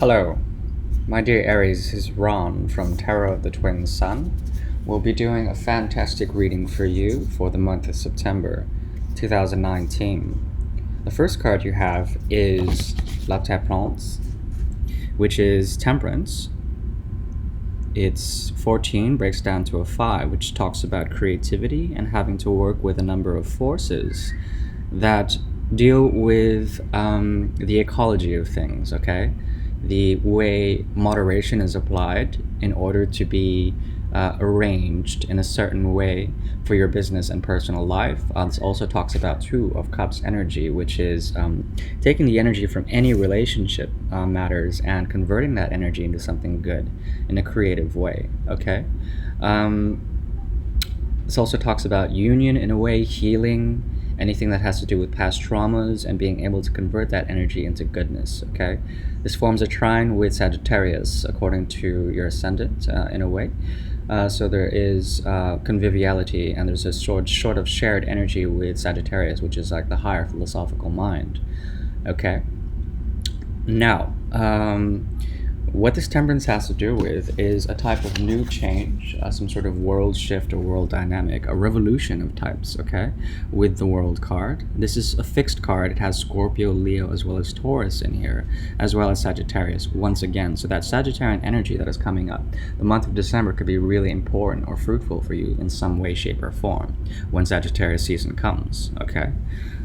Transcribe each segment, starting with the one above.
Hello, my dear Aries, this is Ron from Tarot of the Twin Sun. We'll be doing a fantastic reading for you for the month of September 2019. The first card you have is La Temperance, which is Temperance. It's 14, breaks down to a 5, which talks about creativity and having to work with a number of forces that deal with the ecology of things, okay? The way moderation is applied in order to be arranged in a certain way for your business and personal life. This also talks about Two of Cups energy, which is taking the energy from any relationship matters and converting that energy into something good in a creative way, okay? This also talks about union in a way, healing, anything that has to do with past traumas and being able to convert that energy into goodness, okay? This forms a trine with Sagittarius according to your ascendant in a way. So there is conviviality, and there's a sort of shared energy with Sagittarius, which is like the higher philosophical mind, okay? Now, what this temperance has to do with is a type of new change, some sort of world shift or world dynamic, a revolution of types, okay, with the world card. This is a fixed card. It has Scorpio, Leo, as well as Taurus in here, as well as Sagittarius once again. So that Sagittarian energy that is coming up, the month of December could be really important or fruitful for you in some way, shape, or form when Sagittarius season comes, okay?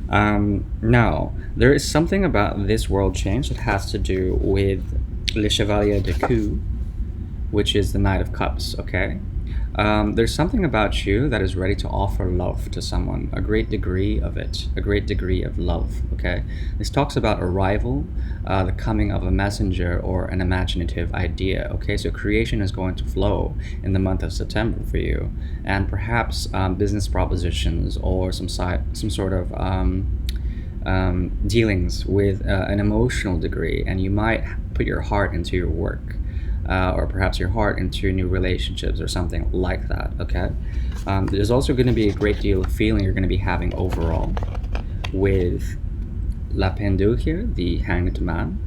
Now, there is something about this world change that has to do with Le Chevalier de Coups, which is the Knight of Cups, okay? There's something about you that is ready to offer love to someone, a great degree of it, a great degree of love, okay? This talks about arrival, the coming of a messenger or an imaginative idea, okay? So creation is going to flow in the month of September for you, and perhaps business propositions or some sort of dealings with an emotional degree, and you might put your heart into your work, or perhaps your heart into new relationships or something like that, okay? There's also going to be a great deal of feeling you're going to be having overall with La Pendule here, the Hanged Man.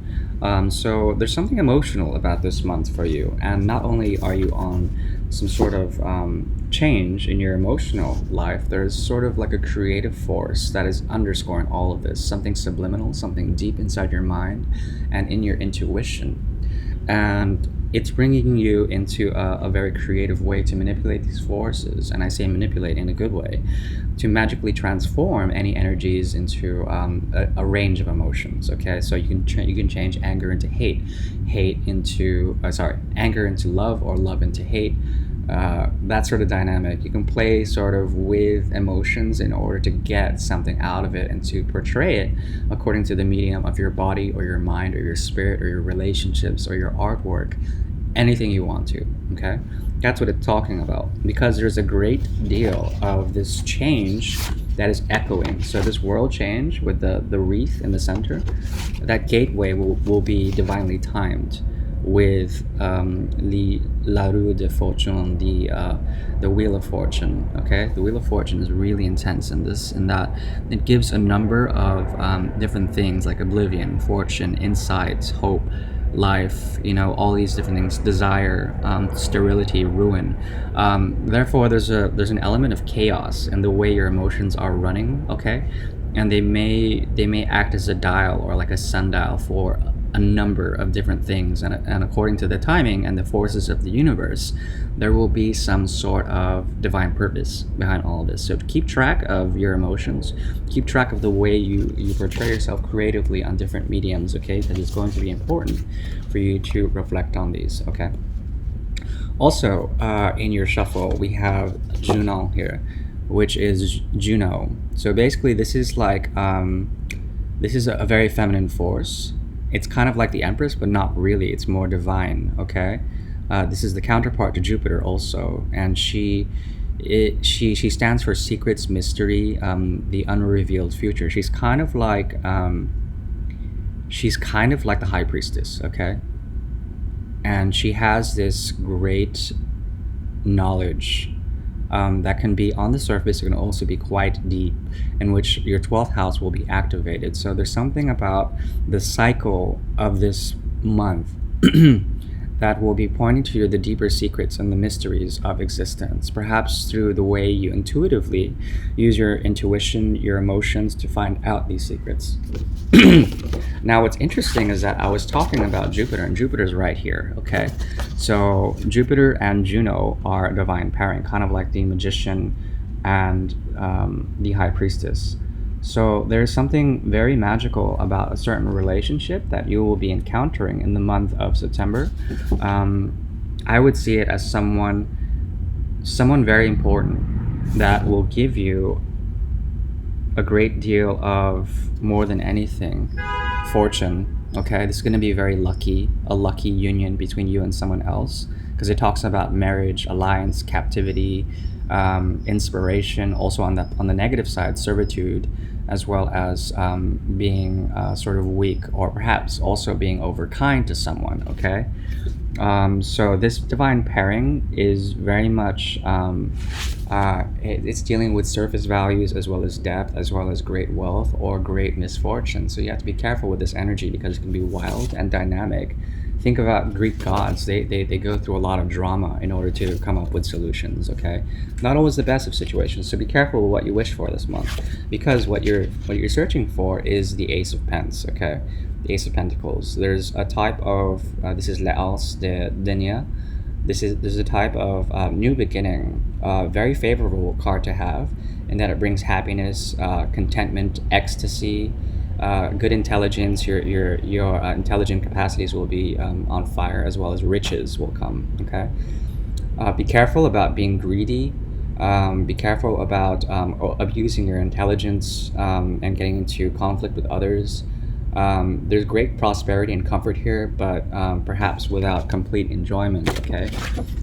So there's something emotional about this month for you, and not only are you on some sort of change in your emotional life, there's sort of like a creative force that is underscoring all of this, something subliminal, something deep inside your mind and in your intuition. And it's bringing you into a very creative way to manipulate these forces, and I say manipulate in a good way, to magically transform any energies into a range of emotions, okay? So you can change anger into hate, anger into love, or love into hate, that sort of dynamic. You can play sort of with emotions in order to get something out of it and to portray it according to the medium of your body or your mind or your spirit or your relationships or your artwork, anything you want to, okay? That's what it's talking about, because there's a great deal of this change that is echoing. So this world change with the wreath in the center, that gateway will be divinely timed with La Roue de Fortune, the Wheel of Fortune, okay? The Wheel of Fortune is really intense in that it gives a number of different things like oblivion, fortune, insight, hope, life, all these different things, desire, sterility, ruin. Therefore, there's an element of chaos in the way your emotions are running, okay? And they may act as a dial or like a sundial for a number of different things, and according to the timing and the forces of the universe, there will be some sort of divine purpose behind all of this. So to keep track of your emotions, keep track of the way you portray yourself creatively on different mediums, okay? That is going to be important for you to reflect on these, okay? Also, in your shuffle, we have Juno here, which is Juno. So basically, this is like this is a very feminine force. It's kind of like the Empress, but not really. It's more divine, okay? This is the counterpart to Jupiter also, and she stands for secrets, mystery, the unrevealed future. She's kind of like the High Priestess, okay? And she has this great knowledge that can be on the surface. It can also be quite deep, in which your 12th house will be activated. So there's something about the cycle of this month that will be pointing to you the deeper secrets and the mysteries of existence, perhaps through the way you intuitively use your intuition, your emotions to find out these secrets. Now, what's interesting is that I was talking about Jupiter, and Jupiter's right here, okay? So, Jupiter and Juno are a divine pairing, kind of like the magician and the high priestess. So there's something very magical about a certain relationship that you will be encountering in the month of September. I would see it as someone very important that will give you a great deal of, more than anything, fortune. Okay, this is going to be very lucky, a lucky union between you and someone else, because it talks about marriage, alliance, captivity, inspiration. Also on the negative side, servitude, as well as being sort of weak, or perhaps also being overkind to someone. Okay, so this divine pairing is very much it's dealing with surface values as well as depth, as well as great wealth or great misfortune. So you have to be careful with this energy because it can be wild and dynamic. Think about Greek gods. They go through a lot of drama in order to come up with solutions, okay? Not always the best of situations, so be careful with what you wish for this month, because what you're searching for is the Ace of Pence, okay? The Ace of Pentacles. There's a type of, this is Leals de Denia. This is a type of new beginning, very favorable card to have, in that it brings happiness, contentment, ecstasy, good intelligence. Your intelligent capacities will be on fire, as well as riches will come. Okay, be careful about being greedy. Be careful about abusing your intelligence and getting into conflict with others. There's great prosperity and comfort here, but perhaps without complete enjoyment. Okay,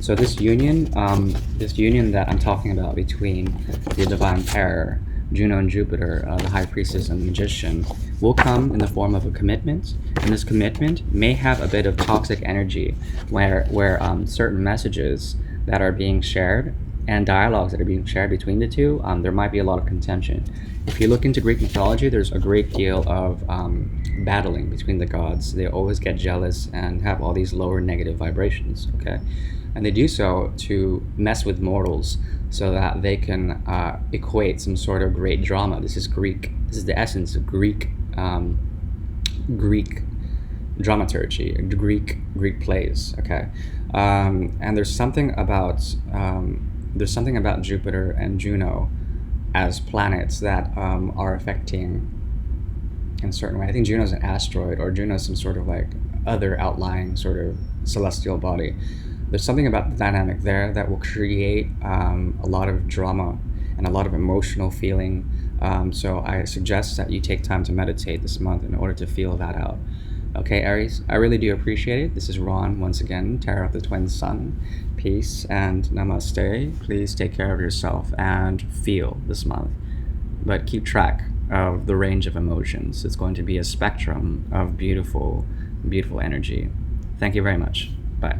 so this union that I'm talking about between the divine pair, Juno and Jupiter, the high priestess and the magician, will come in the form of a commitment, and this commitment may have a bit of toxic energy, where certain messages that are being shared and dialogues that are being shared between the two, there might be a lot of contention. If you look into Greek mythology, there's a great deal of battling between the gods. They always get jealous and have all these lower negative vibrations, okay? And they do so to mess with mortals so that they can equate some sort of great drama. This is Greek. This is the essence of Greek dramaturgy, Greek plays, okay? And there's something about Jupiter and Juno as planets that are affecting in a certain way. I think Juno's an asteroid, or Juno's some sort of like other outlying sort of celestial body. There's something about the dynamic there that will create a lot of drama and a lot of emotional feeling. So I suggest that you take time to meditate this month in order to feel that out. Okay, Aries, I really do appreciate it. This is Ron once again, Tarot of the Twin Sun. Peace and namaste. Please take care of yourself and feel this month. But keep track of the range of emotions. It's going to be a spectrum of beautiful, beautiful energy. Thank you very much. Bye.